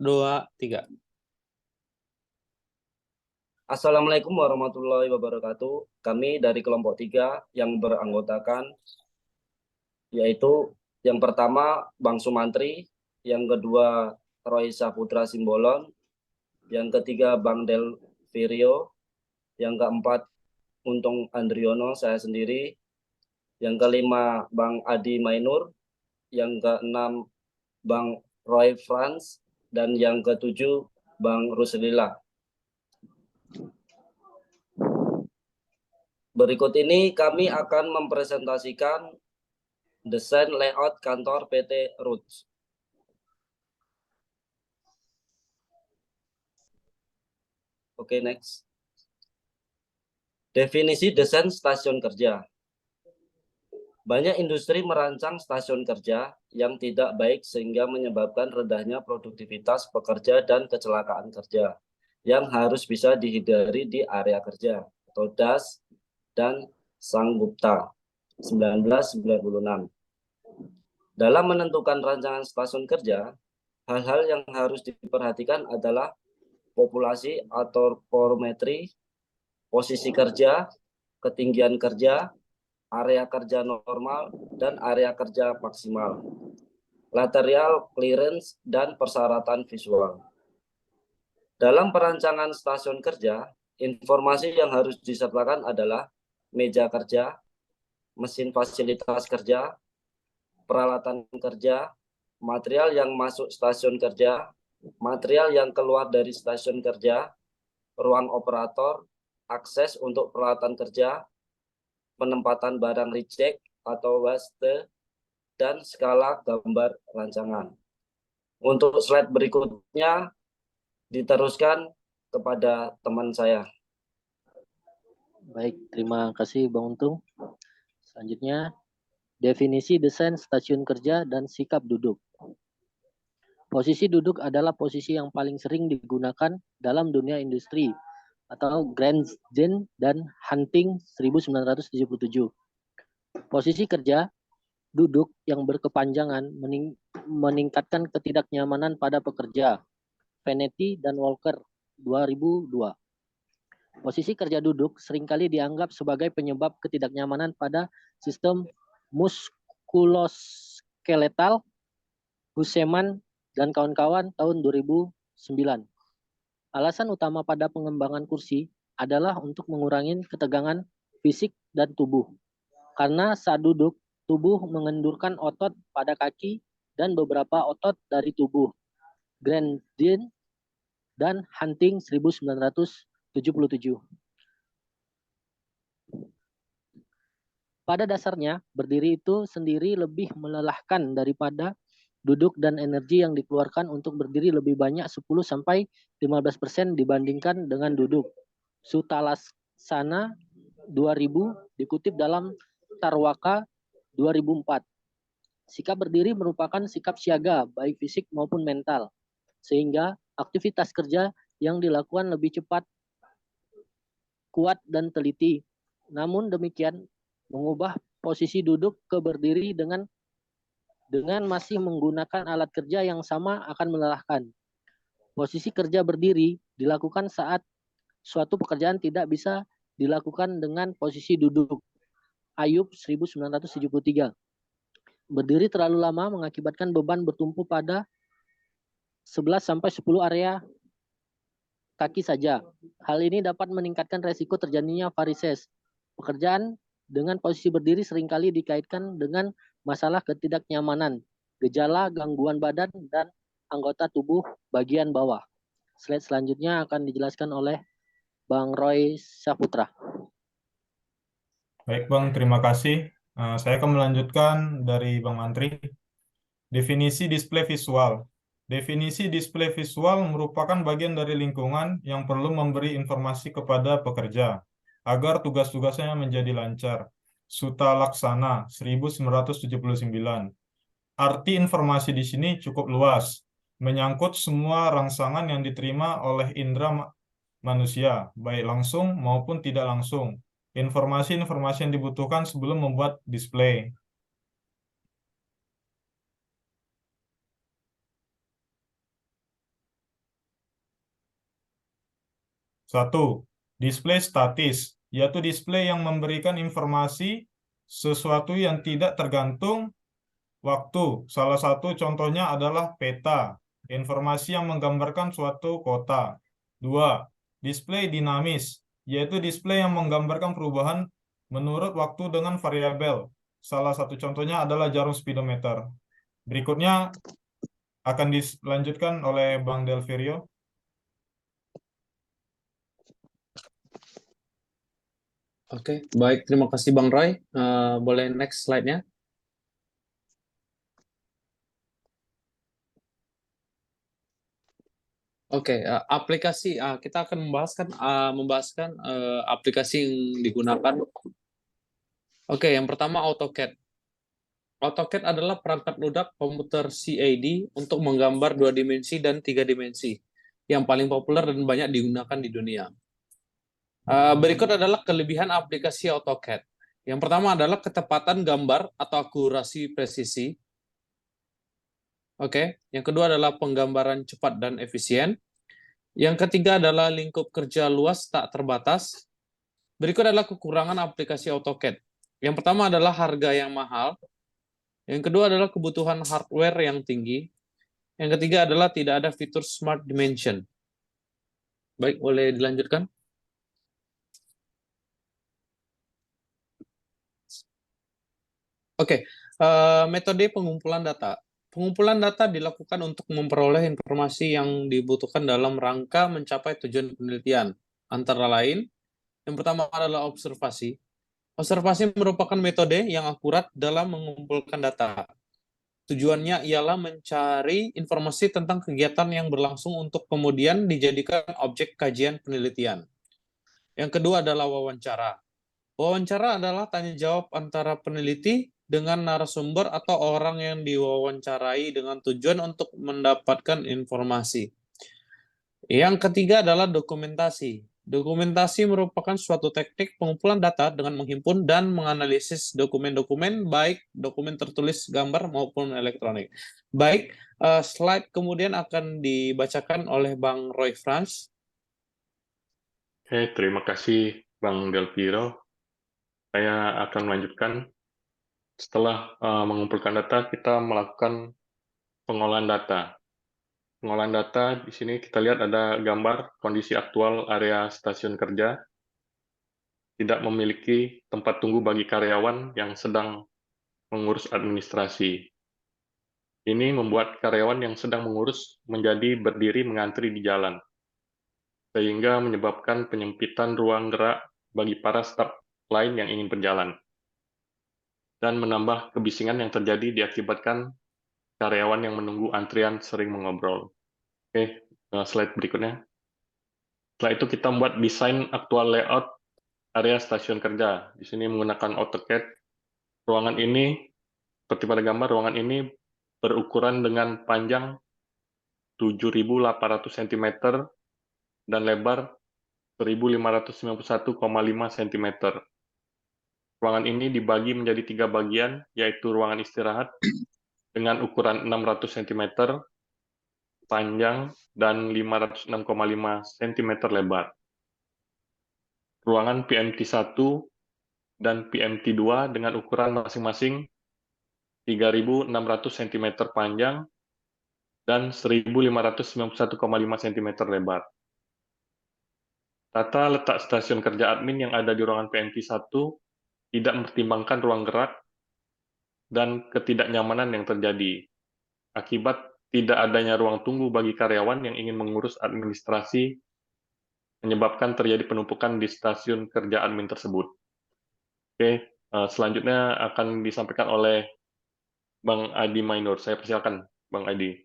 2, 3. Assalamualaikum warahmatullahi wabarakatuh. Kami dari kelompok 3 yang beranggotakan yaitu yang pertama Bang Sumantri, yang kedua Roy Saputra Simbolon, yang ketiga Bang Del Virio, yang keempat Untung Andriono, saya sendiri, yang kelima Bang Adi Mainur, yang keenam Bang Roy Franz, dan yang ketujuh Bang Ruslillah. Berikut ini kami akan mempresentasikan desain layout kantor PT Roots. Oke, next. Definisi desain stasiun kerja. Banyak industri merancang stasiun kerja yang tidak baik sehingga menyebabkan rendahnya produktivitas pekerja dan kecelakaan kerja yang harus bisa dihindari di area kerja atau Das dan Sanggupta 1996. Dalam menentukan rancangan stasiun kerja, hal-hal yang harus diperhatikan adalah populasi atau porometri, posisi kerja, ketinggian kerja, area kerja normal, dan area kerja maksimal, lateral clearance, dan persyaratan visual. Dalam perancangan stasiun kerja, informasi yang harus disertakan adalah meja kerja, mesin fasilitas kerja, peralatan kerja, material yang masuk stasiun kerja, material yang keluar dari stasiun kerja, ruang operator, akses untuk peralatan kerja, penempatan barang reject atau waste, dan skala gambar rancangan. Untuk slide berikutnya diteruskan kepada teman saya. Baik, terima kasih Bang Untung. Selanjutnya, definisi desain stasiun kerja dan sikap duduk. Posisi duduk adalah posisi yang paling sering digunakan dalam dunia industri atau Grandjean dan Hunting 1977. Posisi kerja duduk yang berkepanjangan meningkatkan ketidaknyamanan pada pekerja. Venetti dan Walker 2002. Posisi kerja duduk seringkali dianggap sebagai penyebab ketidaknyamanan pada sistem muskuloskeletal. Huseman dan kawan-kawan tahun 2009. Alasan utama pada pengembangan kursi adalah untuk mengurangi ketegangan fisik dan tubuh. Karena saat duduk, tubuh mengendurkan otot pada kaki dan beberapa otot dari tubuh. Grandjean dan Hunting 1977. Pada dasarnya, berdiri itu sendiri lebih melelahkan daripada duduk dan energi yang dikeluarkan untuk berdiri lebih banyak 10-15% dibandingkan dengan duduk. Sutalaksana 2000 dikutip dalam Tarwaka 2004. Sikap berdiri merupakan sikap siaga baik fisik maupun mental, sehingga aktivitas kerja yang dilakukan lebih cepat, kuat, dan teliti. Namun demikian, mengubah posisi duduk ke berdiri dengan masih menggunakan alat kerja yang sama akan melelahkan. Posisi kerja berdiri dilakukan saat suatu pekerjaan tidak bisa dilakukan dengan posisi duduk. Ayub 1973. Berdiri terlalu lama mengakibatkan beban bertumpu pada 11-10 area kaki saja. Hal ini dapat meningkatkan resiko terjadinya varises. Pekerjaan dengan posisi berdiri seringkali dikaitkan dengan masalah ketidaknyamanan, gejala gangguan badan, dan anggota tubuh bagian bawah. Slide selanjutnya akan dijelaskan oleh Bang Roy Saputra. Baik Bang, terima kasih. Saya akan melanjutkan dari Bang Mantri. Definisi display visual. Definisi display visual merupakan bagian dari lingkungan yang perlu memberi informasi kepada pekerja agar tugas-tugasnya menjadi lancar. Suta Laksana 1979. Arti informasi di sini cukup luas, menyangkut semua rangsangan yang diterima oleh indera manusia, baik langsung maupun tidak langsung. Informasi-informasi yang dibutuhkan sebelum membuat display. 1. Display statis, yaitu display yang memberikan informasi sesuatu yang tidak tergantung waktu. Salah satu contohnya adalah peta, informasi yang menggambarkan suatu kota. 2. Display dinamis, yaitu display yang menggambarkan perubahan menurut waktu dengan variabel. Salah satu contohnya adalah jarum speedometer. Berikutnya akan dilanjutkan oleh Bang Delvirio. Oke, baik. Terima kasih Bang Roy. Boleh next slide-nya? Oke, aplikasi kita akan membahaskan aplikasi yang digunakan. Oke, yang pertama AutoCAD. AutoCAD adalah perangkat lunak komputer CAD untuk menggambar 2 dimensi dan 3 dimensi yang paling populer dan banyak digunakan di dunia. Berikut adalah kelebihan aplikasi AutoCAD. Yang pertama adalah ketepatan gambar atau akurasi presisi. Oke, yang kedua adalah penggambaran cepat dan efisien. Yang ketiga adalah lingkup kerja luas tak terbatas. Berikut adalah kekurangan aplikasi AutoCAD. Yang pertama adalah harga yang mahal. Yang kedua adalah kebutuhan hardware yang tinggi. Yang ketiga adalah tidak ada fitur Smart Dimension. Baik, boleh dilanjutkan? Oke, metode pengumpulan data. Pengumpulan data dilakukan untuk memperoleh informasi yang dibutuhkan dalam rangka mencapai tujuan penelitian. Antara lain, yang pertama adalah observasi. Observasi merupakan metode yang akurat dalam mengumpulkan data. Tujuannya ialah mencari informasi tentang kegiatan yang berlangsung untuk kemudian dijadikan objek kajian penelitian. Yang kedua adalah wawancara. Wawancara adalah tanya jawab antara peneliti dengan narasumber atau orang yang diwawancarai dengan tujuan untuk mendapatkan informasi. Yang ketiga adalah dokumentasi. Dokumentasi merupakan suatu teknik pengumpulan data dengan menghimpun dan menganalisis dokumen-dokumen, baik dokumen tertulis, gambar, maupun elektronik. Baik, slide kemudian akan dibacakan oleh Bang Roy Frans. Oke, terima kasih Bang Delviro. Saya akan melanjutkan. Setelah mengumpulkan data, kita melakukan pengolahan data. Pengolahan data, di sini kita lihat ada gambar kondisi aktual area stasiun kerja, tidak memiliki tempat tunggu bagi karyawan yang sedang mengurus administrasi. Ini membuat karyawan yang sedang mengurus menjadi berdiri mengantri di jalan, sehingga menyebabkan penyempitan ruang gerak bagi para staf lain yang ingin berjalan, dan menambah kebisingan yang terjadi diakibatkan karyawan yang menunggu antrian sering mengobrol. Oke, slide berikutnya. Setelah itu kita membuat desain aktual layout area stasiun kerja. Di sini menggunakan AutoCAD. Ruangan ini, seperti pada gambar, ruangan ini berukuran dengan panjang 7.800 cm dan lebar 1.591,5 cm. Ruangan ini dibagi menjadi 3 bagian, yaitu ruangan istirahat dengan ukuran 600 cm panjang dan 506,5 cm lebar. Ruangan PMT1 dan PMT2 dengan ukuran masing-masing 3.600 cm panjang dan 1.591,5 cm lebar. Tata letak stasiun kerja admin yang ada di ruangan PMT1 tidak mempertimbangkan ruang gerak dan ketidaknyamanan yang terjadi akibat tidak adanya ruang tunggu bagi karyawan yang ingin mengurus administrasi, menyebabkan terjadi penumpukan di stasiun kerja admin tersebut. Oke, selanjutnya akan disampaikan oleh Bang Adi Mainur. Saya persilakan, Bang Adi.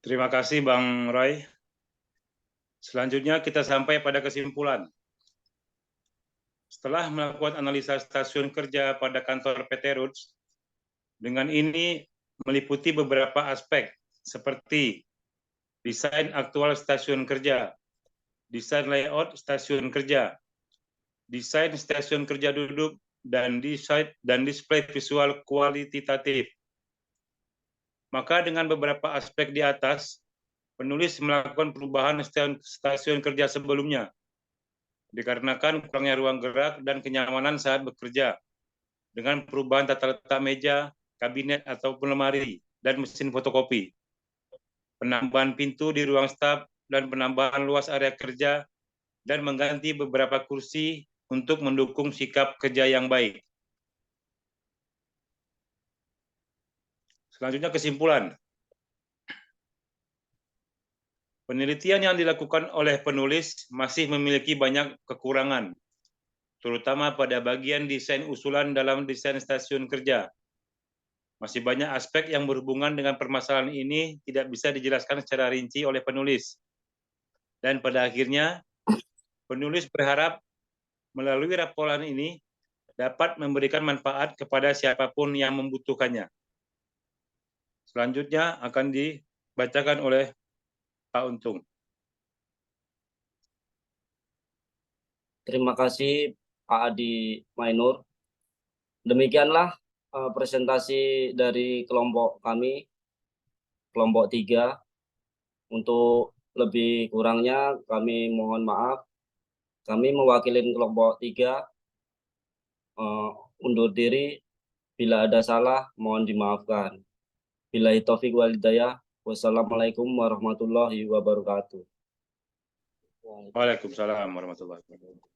Terima kasih, Bang Roy. Selanjutnya kita sampai pada kesimpulan. Setelah melakukan analisa stasiun kerja pada kantor PT Roots, dengan ini meliputi beberapa aspek seperti desain aktual stasiun kerja, desain layout stasiun kerja, desain stasiun kerja duduk, dan display visual kualitatif. Maka dengan beberapa aspek di atas, penulis melakukan perubahan stasiun kerja sebelumnya, dikarenakan kurangnya ruang gerak dan kenyamanan saat bekerja, dengan perubahan tata letak meja, kabinet ataupun lemari, dan mesin fotokopi, penambahan pintu di ruang staf, dan penambahan luas area kerja, dan mengganti beberapa kursi untuk mendukung sikap kerja yang baik. Selanjutnya kesimpulan. Penelitian yang dilakukan oleh penulis masih memiliki banyak kekurangan, terutama pada bagian desain usulan dalam desain stasiun kerja. Masih banyak aspek yang berhubungan dengan permasalahan ini tidak bisa dijelaskan secara rinci oleh penulis. Dan pada akhirnya, penulis berharap melalui laporan ini dapat memberikan manfaat kepada siapapun yang membutuhkannya. Selanjutnya akan dibacakan oleh Pak Untung. Terima kasih Pak Adi Mainur. Demikianlah presentasi dari kelompok kami, kelompok 3. Untuk lebih kurangnya kami mohon maaf. Kami mewakili kelompok 3 undur diri. Bila ada salah, mohon dimaafkan. Billahi taufiq wal hidayah. Wassalamualaikum warahmatullahi wabarakatuh. Waalaikumsalam warahmatullahi wabarakatuh.